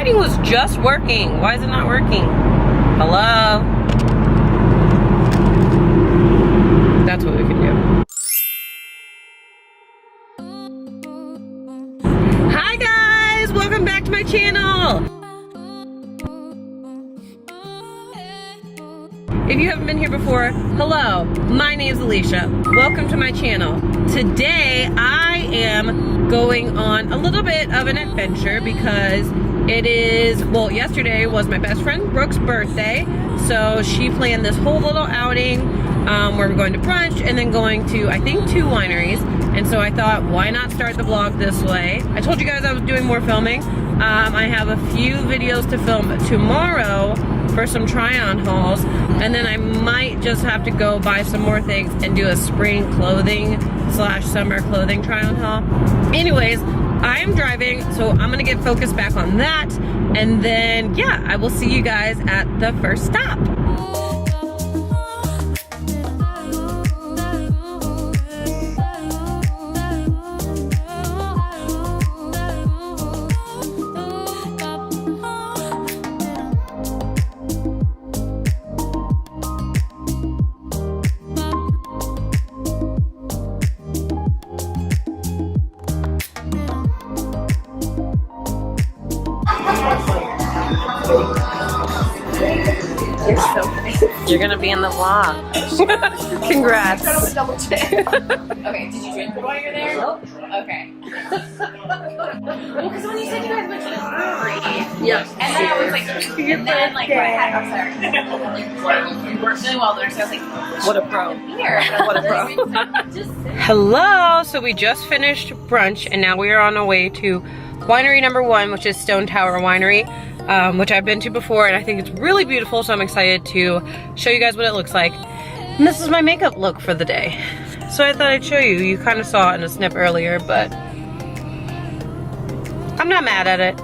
lighting was just working. Why is it not working? Hello? That's what we can do. Hi guys, welcome back to my channel. If you haven't been here before, hello, my name is Alicia. Welcome to my channel. Today I am going on a little bit of an adventure because it is, well, yesterday was my best friend Brooke's birthday. So she planned this whole little outing where we're going to brunch and then going to, I think, 2 wineries. And so I thought, why not start the vlog this way? I told you guys I was doing more filming. I have a few videos to film tomorrow for some try-on hauls, and then I might just have to go buy some more things and do a spring clothing / summer clothing try-on haul. Anyways, I am driving, so I'm gonna get focused back on that, and then yeah, I will see you guys at the first stop. You're gonna be in the vlog. Congrats. Double check. Okay, did you drink while you're there? Nope. Okay. Well, because when you said you guys went to the brewery, yes. And then I was like, and then like I'm sorry. You worked really well there, so I was like, what a pro. Here. What a pro. Hello. So we just finished brunch, and now we are on our way to winery number 1, which is Stone Tower Winery. Which I've been to before, and I think it's really beautiful, so I'm excited to show you guys what it looks like. And this is my makeup look for the day. So I thought I'd show you. You kind of saw it in a snip earlier, but I'm not mad at it.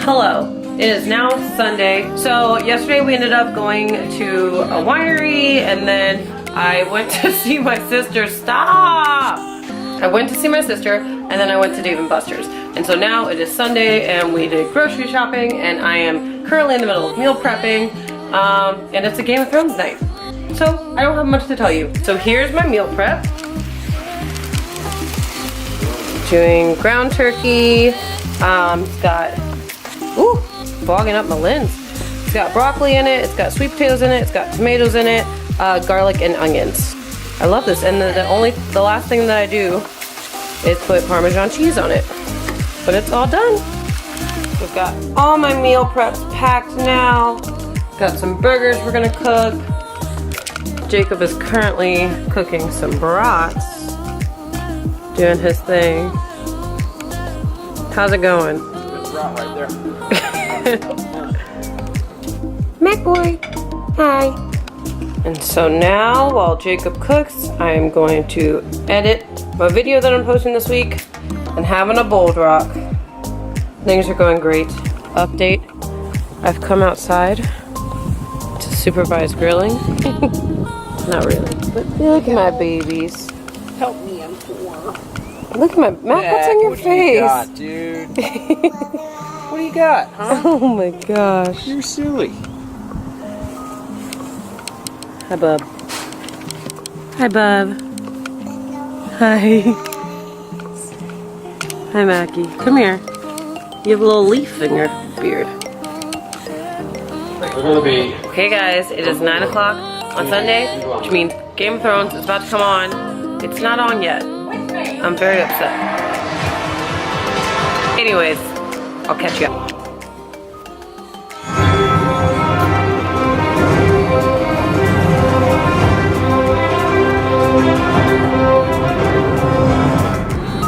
Hello, it is now Sunday. So yesterday we ended up going to a winery, and then I went to see my sister. Stop! I went to see my sister, and then I went to Dave & Buster's. And so now it is Sunday, and we did grocery shopping, and I am currently in the middle of meal prepping, and it's a Game of Thrones night. So I don't have much to tell you. So here's my meal prep. Doing ground turkey. It's got, ooh, fogging up my lens. It's got broccoli in it, it's got sweet potatoes in it, it's got tomatoes in it, garlic and onions. I love this, and the last thing that I do is put Parmesan cheese on it. But it's all done. We've got all my meal preps packed now. Got some burgers we're gonna cook. Jacob is currently cooking some brats, doing his thing. How's it going? It's right there. Mac boy, hi. And so now, while Jacob cooks, I am going to edit my video that I'm posting this week and having a bowl drop. Things are going great. Update, I've come outside to supervise grilling. Not really, but look at my babies. Help me, I'm poor. Look at my, Mac, what's on your face? What do you got, dude? What do you got, huh? Oh my gosh. You're silly. Hi, bub. Hi, bub. Hi. Hi, Mackie. Come here. You have a little leaf in your beard. We're gonna be. Okay, guys, it is 9 o'clock on Sunday, which means Game of Thrones is about to come on. It's not on yet. I'm very upset. Anyways, I'll catch you up.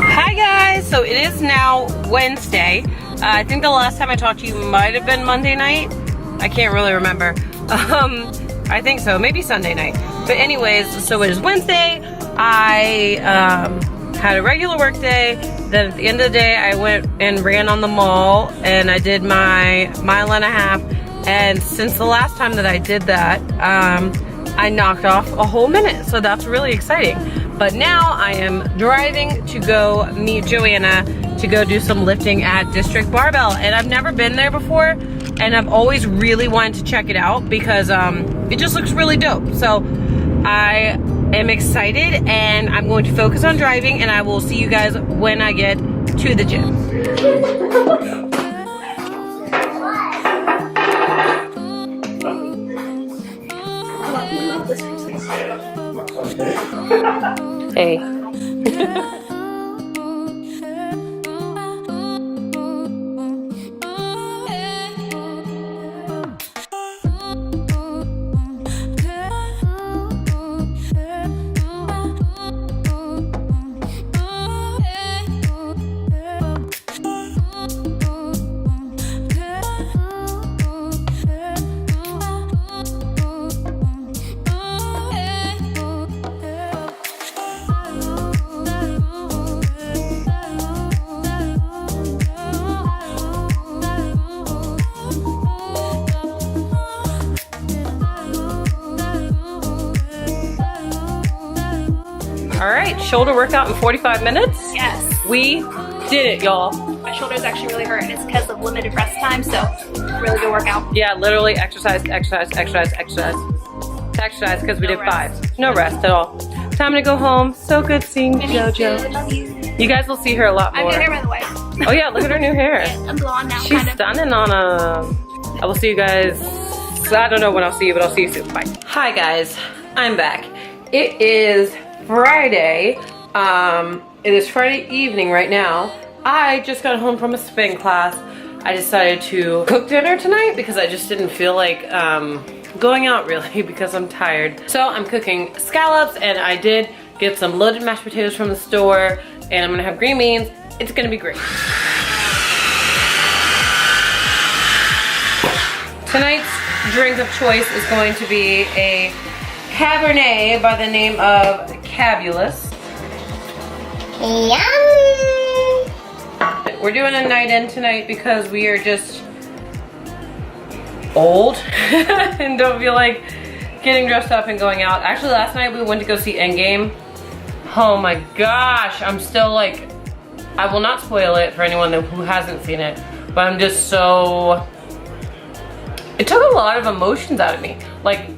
Hi guys, so it is now Wednesday. I think the last time I talked to you might have been Monday night. I can't really remember. I think so, maybe Sunday night. But anyways, so it is Wednesday. I had a regular work day. Then at the end of the day, I went and ran on the mall and I did my 1.5 miles. And since the last time that I did that, I knocked off a whole minute. So that's really exciting. But now I am driving to go meet Joanna to go do some lifting at District Barbell. And I've never been there before, and I've always really wanted to check it out because it just looks really dope. So I am excited and I'm going to focus on driving, and I will see you guys when I get to the gym. Hey. All right, shoulder workout in 45 minutes. Yes. We did it, y'all. My shoulders actually really hurt, and it's because of limited rest time, so really good workout. Yeah, literally exercise, exercise, exercise, exercise. Exercise because we did 5. No rest at all. Time to go home. So good seeing JoJo. Love you. You guys will see her a lot I have more. new hair, by the way. Oh yeah, look at her new hair. I'm blonde now, She's kind of. stunning on a... I will see you guys... I don't know when I'll see you, but I'll see you soon. Bye. Hi guys, I'm back. It is Friday. It is Friday evening right now. I just got home from a spin class. I decided to cook dinner tonight because I just didn't feel like going out really because I'm tired. So I'm cooking scallops, and I did get some loaded mashed potatoes from the store, and I'm gonna have green beans. It's gonna be great. Tonight's drink of choice is going to be a Cabernet by the name of Cabulous. Yum! We're doing a night in tonight because we are just old and don't feel like getting dressed up and going out. Actually, last night we went to go see Endgame. Oh my gosh, I'm still like, I will not spoil it for anyone who hasn't seen it, but I'm just so, it took a lot of emotions out of me. Like,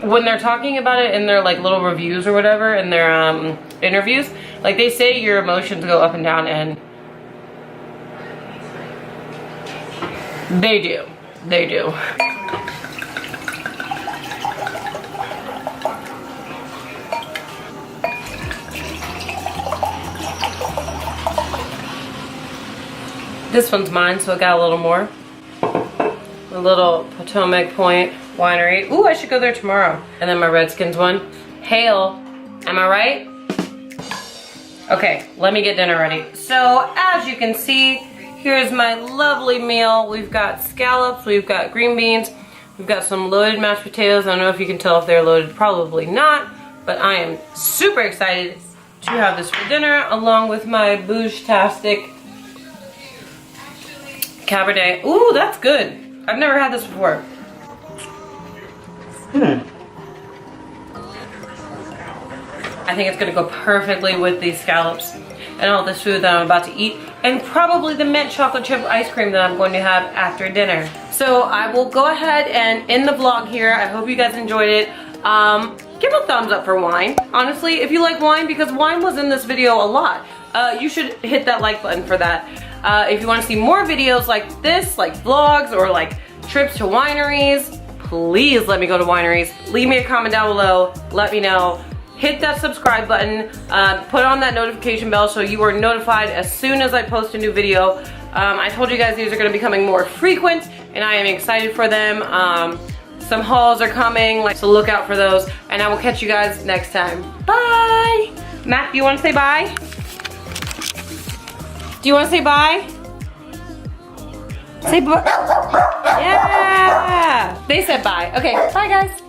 when they're talking about it in their like little reviews or whatever, in their interviews, like they say your emotions go up and down, and they do. They do. This one's mine, so I got a little more. A little Potomac Point Winery. Ooh, I should go there tomorrow. And then my Redskins one. Hail. Am I right? Okay, let me get dinner ready. So, as you can see, here's my lovely meal. We've got scallops, we've got green beans, we've got some loaded mashed potatoes. I don't know if you can tell if they're loaded, probably not, but I am super excited to have this for dinner, along with my Bouge-tastic Cabernet. Ooh, that's good. I've never had this before. I think it's gonna go perfectly with these scallops and all this food that I'm about to eat, and probably the mint chocolate chip ice cream that I'm going to have after dinner. So I will go ahead and end the vlog here. I hope you guys enjoyed it. Give a thumbs up for wine. Honestly, if you like wine, because wine was in this video a lot, you should hit that like button for that. If you want to see more videos like this, like vlogs or like trips to wineries, please let me go to wineries. Leave me a comment down below. Let me know. hit that subscribe button, put on that notification bell so you are notified as soon as I post a new video. I told you guys these are going to be coming more frequent, and I am excited for them. Some hauls are coming, so look out for those, and I will catch you guys next time. Bye! Matt, do you want to say bye? Do you want to say bye? Say bye. Yeah! They said bye. Okay, bye guys.